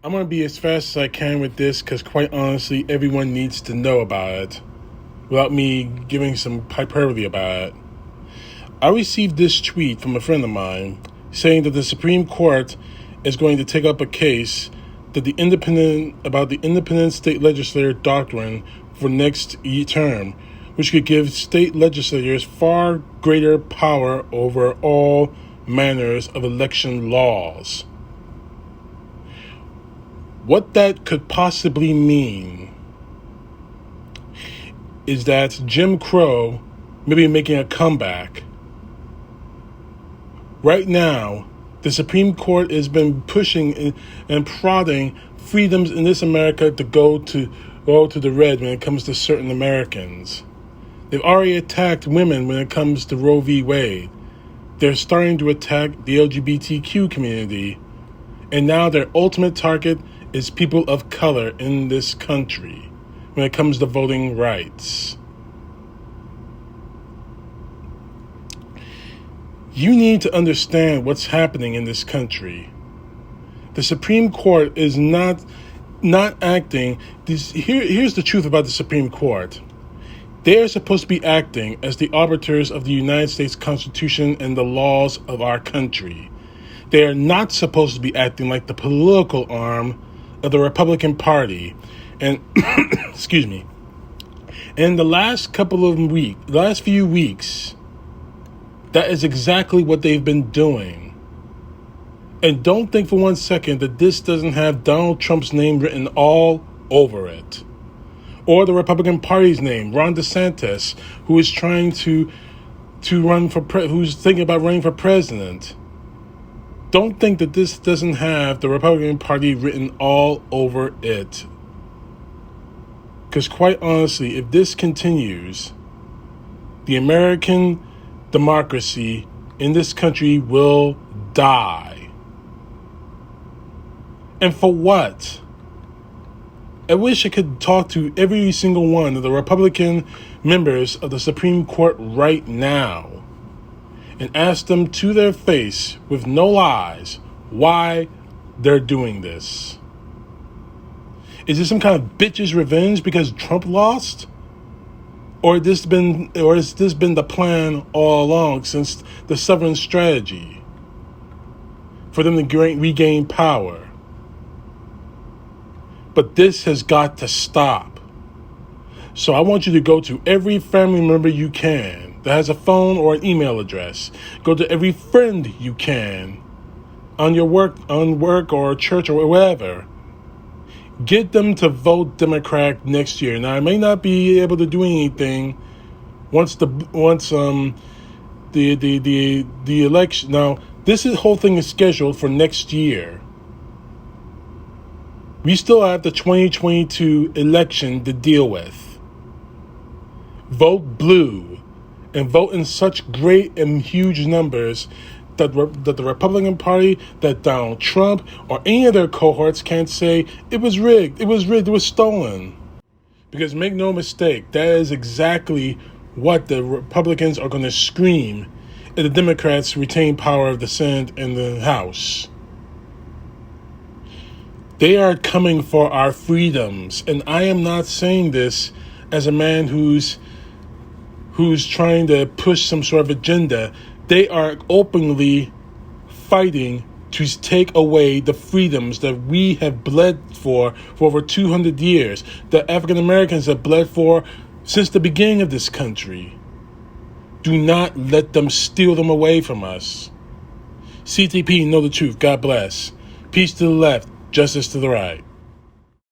I'm going to be as fast as I can with this because, quite honestly, everyone needs to know about it without me giving some hyperbole about it. I received this tweet from a friend of mine saying that the Supreme Court is going to take up a case that the independent state legislature doctrine for next term, which could give state legislatures far greater power over all manners of election laws. What that could possibly mean is that Jim Crow may be making a comeback. Right now, the Supreme Court has been pushing and prodding freedoms in this America to go to the red when it comes to certain Americans. They've already attacked women when it comes to Roe v. Wade. They're starting to attack the LGBTQ community. And now their ultimate target is people of color in this country when it comes to voting rights. You need to understand what's happening in this country. The Supreme Court is not acting. Here's the truth about the Supreme Court. They are supposed to be acting as the arbiters of the United States Constitution and the laws of our country. They are not supposed to be acting like the political arm of the Republican Party. And excuse me. In the last few weeks, that is exactly what they've been doing. And don't think for 1 second that this doesn't have Donald Trump's name written all over it. Or the Republican Party's name, Ron DeSantis, who is trying to run for who's thinking about running for president. Don't think that this doesn't have the Republican Party written all over it. Because quite honestly, if this continues, the American democracy in this country will die. And for what? I wish I could talk to every single one of the Republican members of the Supreme Court right now and ask them to their face with no lies why they're doing this. Is this some kind of bitch's revenge because Trump lost? Or has this been the plan all along since the Southern strategy for them to regain power? But this has got to stop. So I want you to go to every family member you can that has a phone or an email address. Go to every friend you can on work or church or wherever. Get them to vote Democrat next year. Now I may not be able to do anything once the election. Now whole thing is scheduled for next year. We still have the 2022 election to deal with. Vote blue and vote in such great and huge numbers that the Republican Party, that Donald Trump, or any of their cohorts can't say, it was rigged, it was stolen. Because make no mistake, that is exactly what the Republicans are going to scream if the Democrats retain power of the Senate and the House. They are coming for our freedoms, and I am not saying this as a man who's trying to push some sort of agenda. They are openly fighting to take away the freedoms that we have bled for over 200 years, that African Americans have bled for since the beginning of this country. Do not let them steal them away from us. CTP, know the truth. God bless. Peace to the left. Justice to the right.